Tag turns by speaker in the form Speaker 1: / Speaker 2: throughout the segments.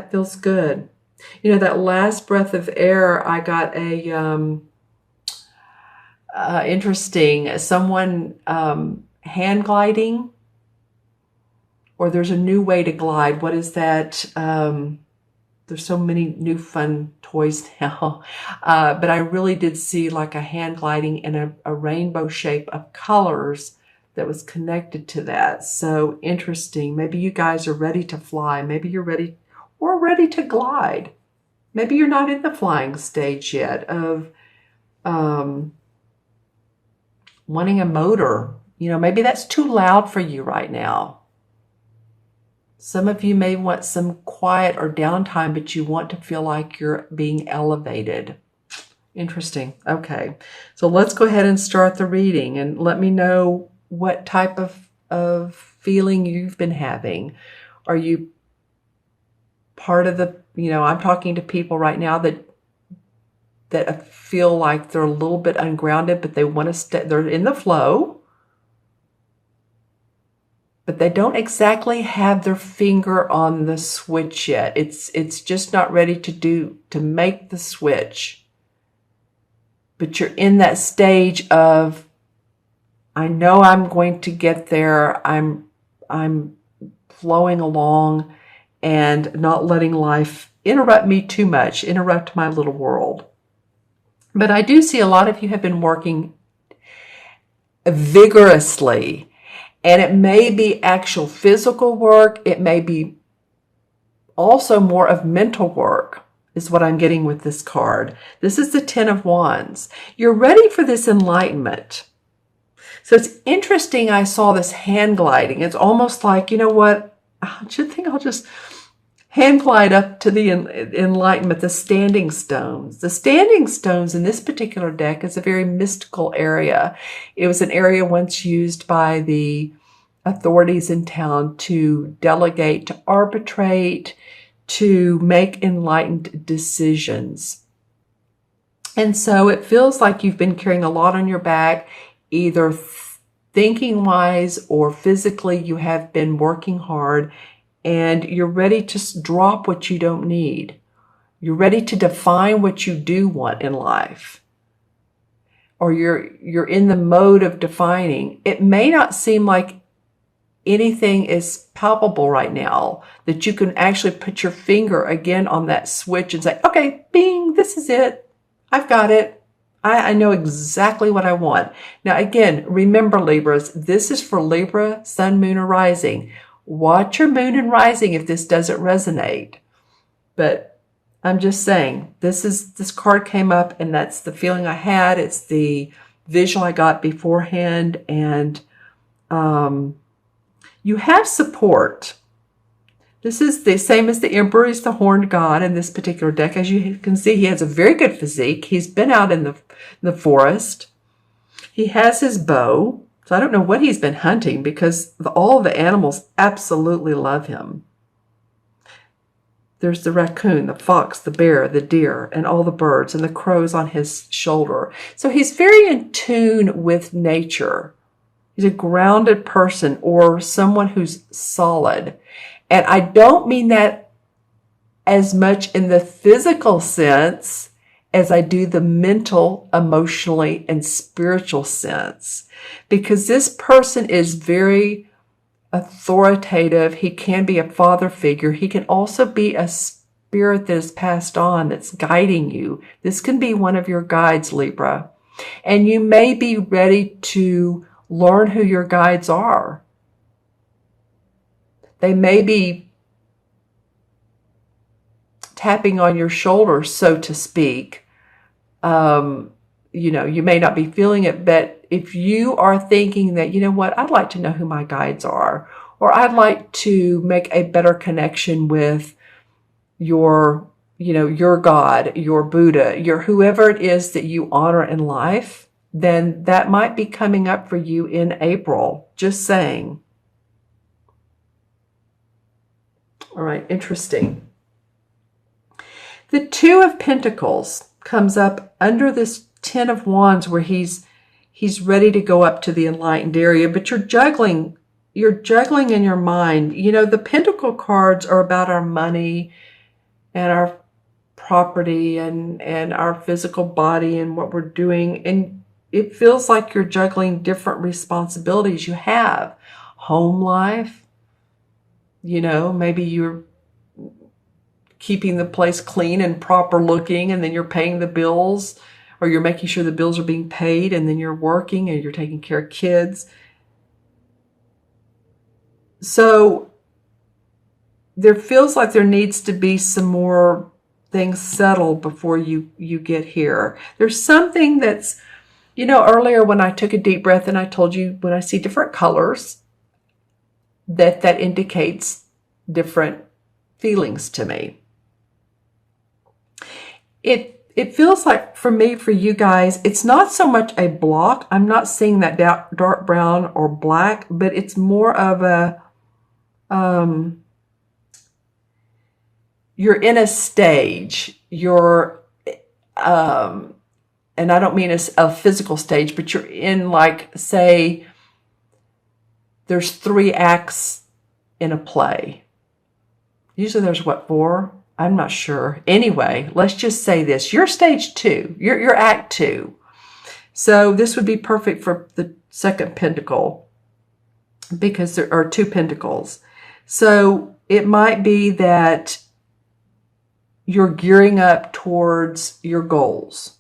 Speaker 1: that feels good. You know, that last breath of air, I got a interesting, someone hand gliding, or there's a new way to glide. What is that? There's so many new fun toys now. But I really did see like a hand gliding in a rainbow shape of colors that was connected to that. So interesting. Maybe you guys are ready to fly. Maybe you're ready or ready to glide. Maybe you're not in the flying stage yet of wanting a motor. You know, maybe that's too loud for you right now. Some of you may want some quiet or downtime, but you want to feel like you're being elevated. Interesting. Okay. So let's go ahead and start the reading and let me know what type of feeling you've been having. Are you part of the, you know, I'm talking to people right now that feel like they're a little bit ungrounded, but they want to stay, they're in the flow, but they don't exactly have their finger on the switch yet. It's just not ready to make the switch. But you're in that stage of, I know I'm going to get there. I'm flowing along and not letting life interrupt me too much, interrupt my little world. But I do see a lot of you have been working vigorously. And it may be actual physical work. It may be also more of mental work, is what I'm getting with this card. This is the Ten of Wands. You're ready for this enlightenment. So it's interesting, I saw this hand gliding. It's almost like, you know what, I think I'll just hand glide up to the enlightenment, the standing stones. The standing stones in this particular deck is a very mystical area. It was an area once used by the authorities in town to delegate, to arbitrate, to make enlightened decisions. And so it feels like you've been carrying a lot on your back, either thinking-wise or physically. You have been working hard, and you're ready to drop what you don't need. You're ready to define what you do want in life. Or you're in the mode of defining. It may not seem like anything is palpable right now, that you can actually put your finger again on that switch and say, okay, bing, this is it. I've got it. I know exactly what I want. Now, again, remember, Libras, this is for Libra, Sun, Moon, or Rising. Watch your Moon and Rising if this doesn't resonate. But I'm just saying, this card came up, and that's the feeling I had. It's the visual I got beforehand, and you have support. This is the same as the Emperor. He's the horned god in this particular deck. As you can see, he has a very good physique. He's been out in the forest. He has his bow. So I don't know what he's been hunting, because all the animals absolutely love him. There's the raccoon, the fox, the bear, the deer, and all the birds, and the crows on his shoulder. So he's very in tune with nature. He's a grounded person, or someone who's solid. And I don't mean that as much in the physical sense as I do the mental, emotionally, and spiritual sense. Because this person is very authoritative. He can be a father figure. He can also be a spirit that is passed on, that's guiding you. This can be one of your guides, Libra. And you may be ready to learn who your guides are. They may be tapping on your shoulder, so to speak. You know, you may not be feeling it, but if you are thinking that, you know what, I'd like to know who my guides are, or I'd like to make a better connection with your, you know, your God, your Buddha, your whoever it is that you honor in life, then that might be coming up for you in April. Just saying. All right, interesting. The Two of Pentacles comes up under this Ten of Wands, where he's ready to go up to the enlightened area, but you're juggling in your mind. You know, the Pentacle cards are about our money and our property and our physical body and what we're doing. And it feels like you're juggling different responsibilities you have. Home life, maybe you're keeping the place clean and proper looking, and then you're paying the bills, or you're making sure the bills are being paid, and then you're working and you're taking care of kids. So there feels like there needs to be some more things settled before you get here. There's something that's, earlier when I took a deep breath and I told you when I see different colors, that indicates different feelings to me. It feels like for me, for you guys, it's not so much a block. I'm not seeing that dark brown or black, but it's more of a, you're in a stage, and I don't mean a physical stage, but you're in, like, say, there's 3 acts in a play. Usually there's, 4? I'm not sure. Anyway, let's just say this. You're stage 2. You're act 2. So this would be perfect for the second pentacle, because there are 2 pentacles. So it might be that you're gearing up towards your goals.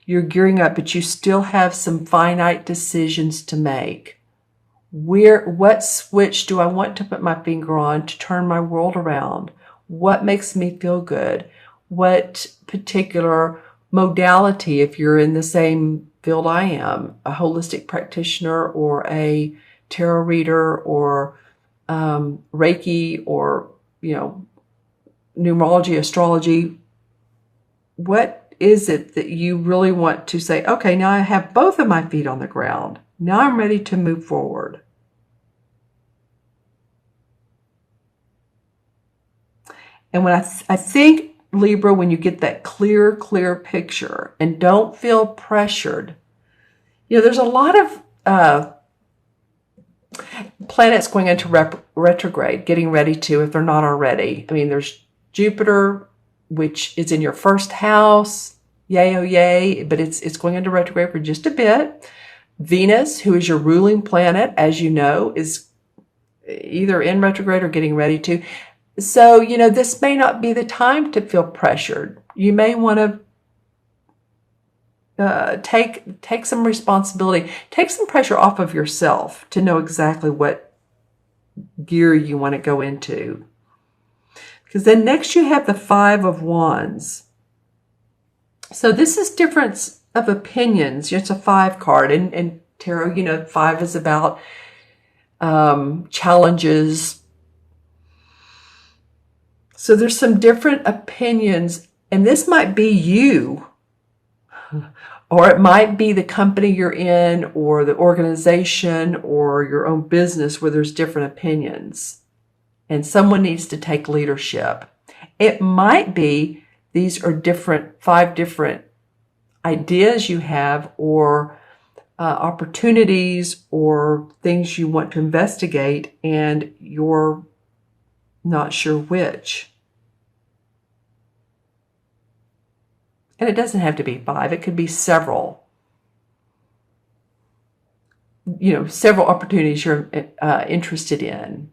Speaker 1: You're gearing up, but you still have some finite decisions to make. What switch do I want to put my finger on to turn my world around? What makes me feel good? What particular modality, if you're in the same field I am, a holistic practitioner or a tarot reader or Reiki or, numerology, astrology, what is it that you really want to say, okay, now I have both of my feet on the ground. Now I'm ready to move forward. And when I think, Libra, when you get that clear picture and don't feel pressured, there's a lot of planets going into retrograde, getting ready to, if they're not already. I mean, there's Jupiter, which is in your first house. Yay, oh yay, but it's going into retrograde for just a bit. Venus, who is your ruling planet, as you know, is either in retrograde or getting ready to. So, this may not be the time to feel pressured. You may want to take some responsibility, take some pressure off of yourself to know exactly what gear you want to go into. Because then next you have the 5 of Wands. So this is difference of opinions. It's a 5 card. And tarot, 5 is about challenges. So there's some different opinions. And this might be you. Or it might be the company you're in or the organization or your own business where there's different opinions. And someone needs to take leadership. It might be these are 5 different ideas you have or opportunities or things you want to investigate, and you're not sure which. And it doesn't have to be 5. It could be several. Several opportunities you're interested in.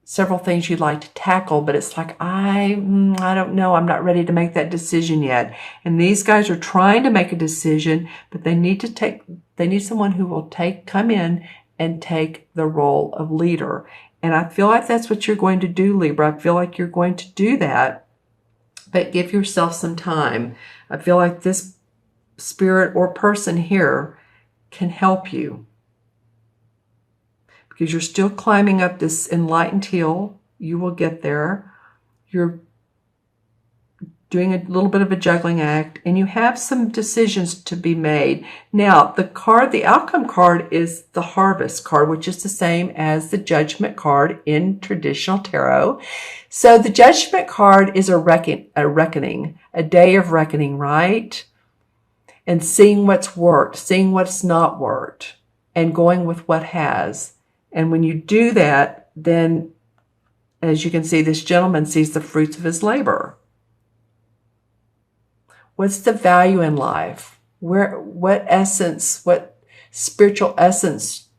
Speaker 1: Several things you'd like to tackle, but it's like, I don't know. I'm not ready to make that decision yet. And these guys are trying to make a decision, but they need someone who will come in and take the role of leader. And I feel like that's what you're going to do, Libra. I feel like you're going to do that, but give yourself some time. I feel like this spirit or person here can help you, because you're still climbing up this enlightened hill. You will get there. You're doing a little bit of a juggling act, and you have some decisions to be made. Now, the outcome card is the Harvest card, which is the same as the Judgment card in traditional tarot. So the Judgment card is a reckoning, a day of reckoning, right? And seeing what's worked, seeing what's not worked, and going with what has. And when you do that, then, as you can see, this gentleman sees the fruits of his labor. What's the value in life? What essence, what spiritual essence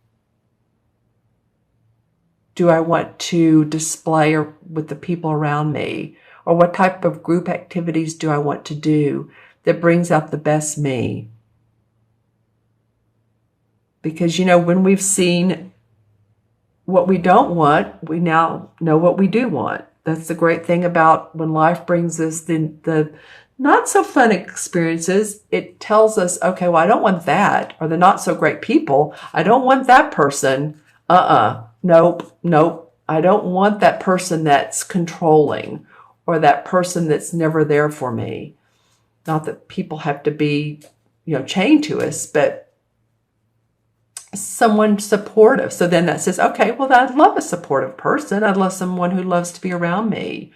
Speaker 1: do I want to display with the people around me? Or what type of group activities do I want to do that brings out the best me? Because, when we've seen what we don't want, we now know what we do want. That's the great thing about when life brings us the not so fun experiences. It tells us, okay, well, I don't want that. Or the not so great people, I don't want that person. Nope. I don't want that person that's controlling or that person that's never there for me. Not that people have to be, chained to us, but someone supportive. So then that says, okay, well, I'd love a supportive person. I'd love someone who loves to be around me.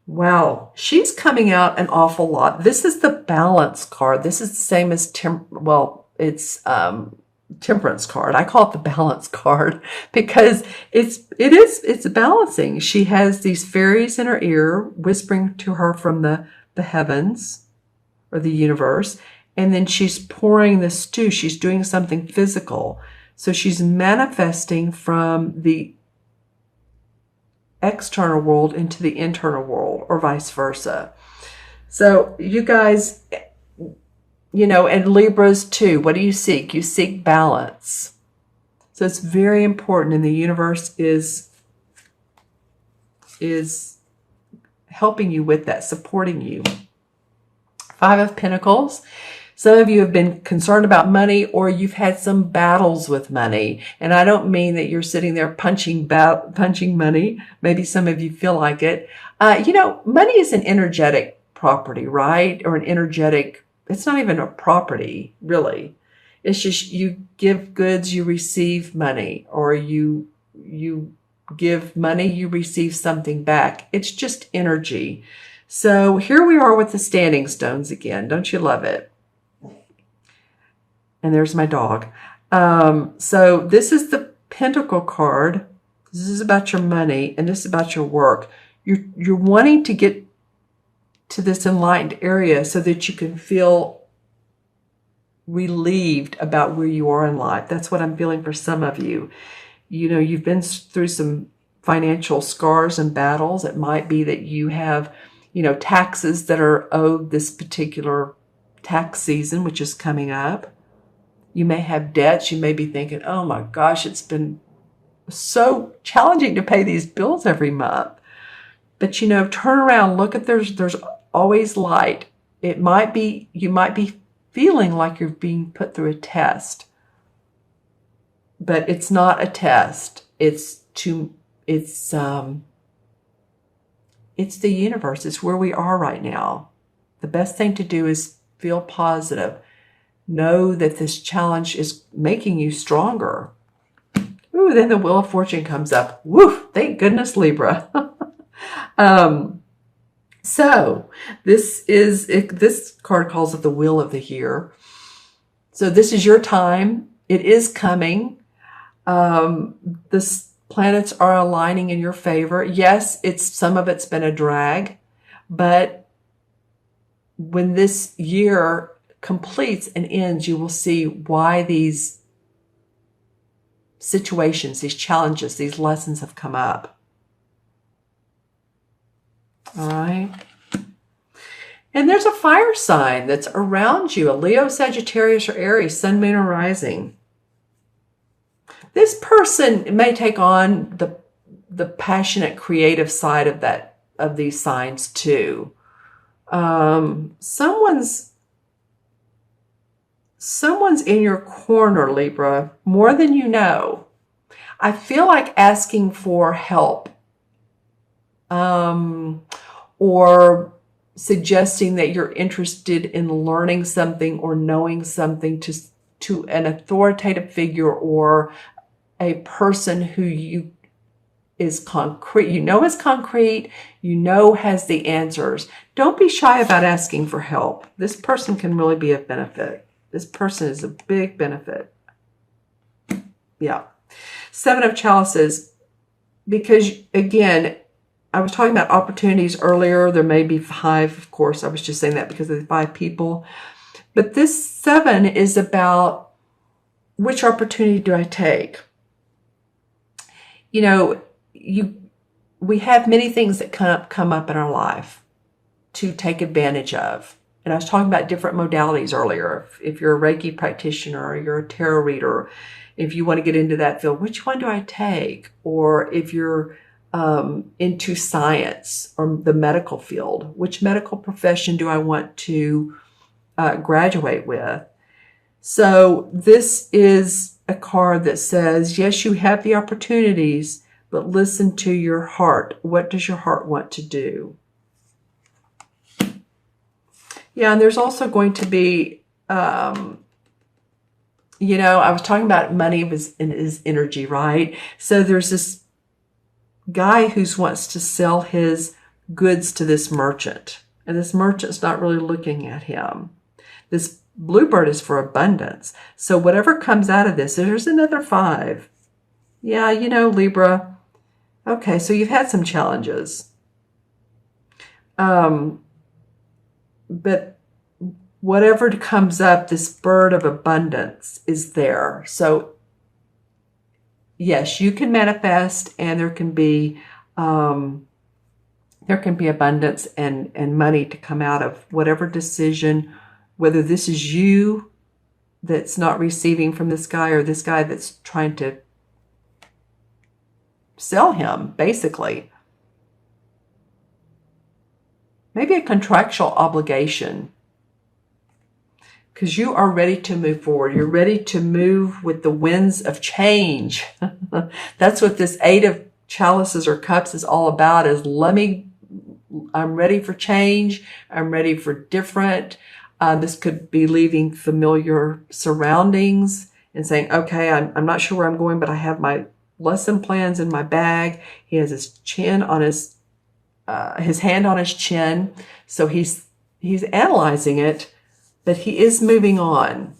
Speaker 1: Wow, she's coming out an awful lot. This is the balance card. This is the same as it's temperance card. I call it the balance card because it's balancing. She has these fairies in her ear whispering to her from the heavens or the universe. And then she's pouring the stew. She's doing something physical. So she's manifesting from the external world into the internal world or vice versa. So you guys, and Libras too, what do you seek? You seek balance. So it's very important, and the universe is helping you with that, supporting you. 5 of Pentacles. Some of you have been concerned about money, or you've had some battles with money. And I don't mean that you're sitting there punching money. Maybe some of you feel like it. Money is an energetic property, right? Or it's not even a property, really. It's just you give goods, you receive money, or you give money, you receive something back. It's just energy. So here we are with the standing stones again. Don't you love it? And there's my dog. So this is the Pentacle card. This is about your money, and this is about your work. You're wanting to get to this enlightened area so that you can feel relieved about where you are in life. That's what I'm feeling for some of you. You've been through some financial scars and battles. It might be that you have, taxes that are owed this particular tax season, which is coming up. You may have debts. You may be thinking, oh my gosh, it's been so challenging to pay these bills every month. But, turn around, look at there's always light. You might be feeling like you're being put through a test. But it's not a test. It's the universe. It's where we are right now. The best thing to do is feel positive. Know that this challenge is making you stronger. Ooh, then the Wheel of Fortune comes up. Woo! Thank goodness, Libra. So this card calls it the Wheel of the Year. So this is your time. It is coming. The planets are aligning in your favor. Yes, some of it's been a drag, but when this year completes and ends, you will see why these situations, these challenges, these lessons have come up. All right. And there's a fire sign that's around you, a Leo, Sagittarius, or Aries, Sun, Moon, or Rising. This person may take on the passionate, creative side of these signs too. Someone's in your corner, Libra, more than you know. I feel like asking for help, or suggesting that you're interested in learning something or knowing something to an authoritative figure or a person who is concrete, is concrete, has the answers. Don't be shy about asking for help. This person can really be of benefit. This person is a big benefit. Yeah. 7 of Chalices, because again, I was talking about opportunities earlier. There may be 5, of course. I was just saying that because of the 5 people. But this 7 is about which opportunity do I take? You know, we have many things that come up in our life to take advantage of. And I was talking about different modalities earlier. If you're a Reiki practitioner or you're a tarot reader, if you want to get into that field, which one do I take? Or if you're into science or the medical field, which medical profession do I want to graduate with? So this is a card that says, yes, you have the opportunities, but listen to your heart. What does your heart want to do? Yeah, and there's also going to be, you know, I was talking about money is energy, right? So there's this guy who wants to sell his goods to this merchant, and this merchant's not really looking at him. This bluebird is for abundance. So whatever comes out of this, there's another 5. Yeah, you know, Libra. Okay, so you've had some challenges. But whatever comes up, this bird of abundance is there. So yes, you can manifest, and there can be abundance and money to come out of whatever decision, whether this is you that's not receiving from this guy or this guy that's trying to sell him, basically. Maybe a contractual obligation, because you are ready to move forward. You're ready to move with the winds of change. That's what this 8 of chalices or cups is all about, is I'm ready for change. I'm ready for different. This could be leaving familiar surroundings and saying, okay, I'm not sure where I'm going, but I have my lesson plans in my bag. He has his hand on his chin. So he's analyzing it, but he is moving on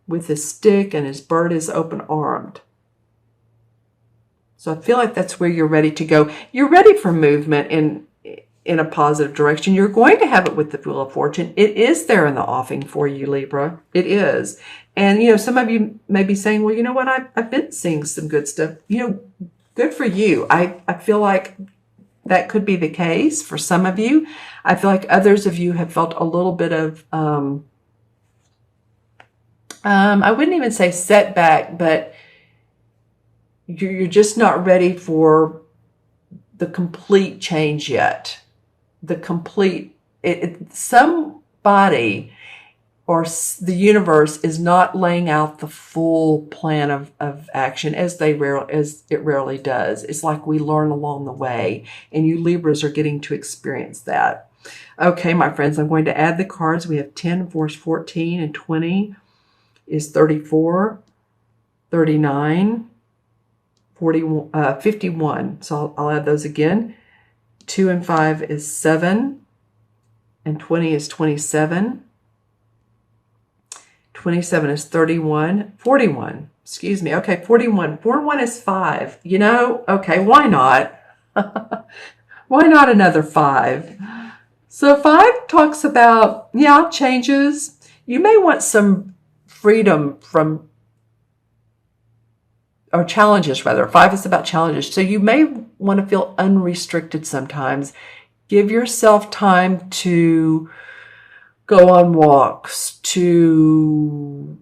Speaker 1: with his stick, and his bird is open-armed. So I feel like that's where you're ready to go. You're ready for movement in a positive direction. You're going to have it with the Wheel of Fortune. It is there in the offing for you, Libra. It is. And, you know, some of you may be saying, well, you know what? I've been seeing some good stuff. You know, good for you. I feel like that could be the case for some of you. I feel like others of you have felt a little bit of, I wouldn't even say setback, but you're just not ready for the complete change yet. Somebody or the universe is not laying out the full plan of action as it rarely does. It's like we learn along the way, and you Libras are getting to experience that. Okay, my friends, I'm going to add the cards. We have 10, 4 is 14, and 20 is 34, 39, 41, 51. So I'll add those again. 2 and 5 is 7, and 20 is 27. 27 is 31, 41, excuse me. Okay, 41. 41 is 5. You know, okay, why not? Why not another 5? So 5 talks about, yeah, changes. You may want some freedom from, or challenges rather. 5 is about challenges. So you may want to feel unrestricted sometimes. Give yourself time to go on walks, to,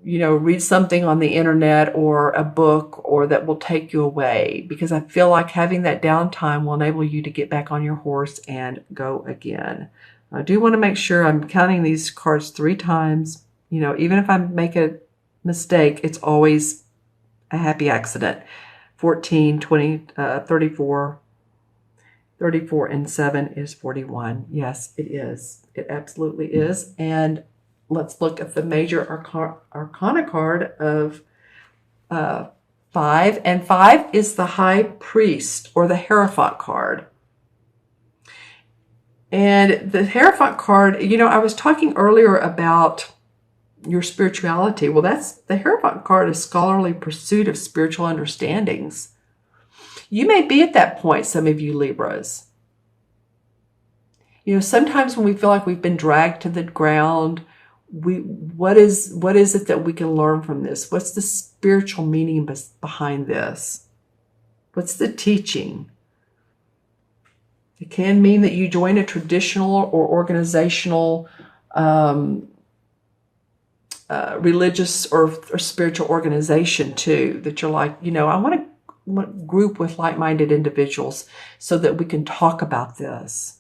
Speaker 1: you know, read something on the internet or a book, or that will take you away, because I feel like having that downtime will enable you to get back on your horse and go again. I do want to make sure I'm counting these cards 3 times. You know, even if I make a mistake, it's always a happy accident. 14, 20, 34, 34, and 7 is 41. Yes, it is. It absolutely is. And let's look at the major arcana card of 5. And 5 is the High Priest, or the Hierophant card. And the Hierophant card, you know, I was talking earlier about your spirituality. Well, the Hierophant card is scholarly pursuit of spiritual understandings. You may be at that point, some of you Libras. You know, sometimes when we feel like we've been dragged to the ground, what is it that we can learn from this? What's the spiritual meaning behind this? What's the teaching? It can mean that you join a traditional or organizational, religious or spiritual organization too, that you're like, you know, I want to group with like-minded individuals so that we can talk about this.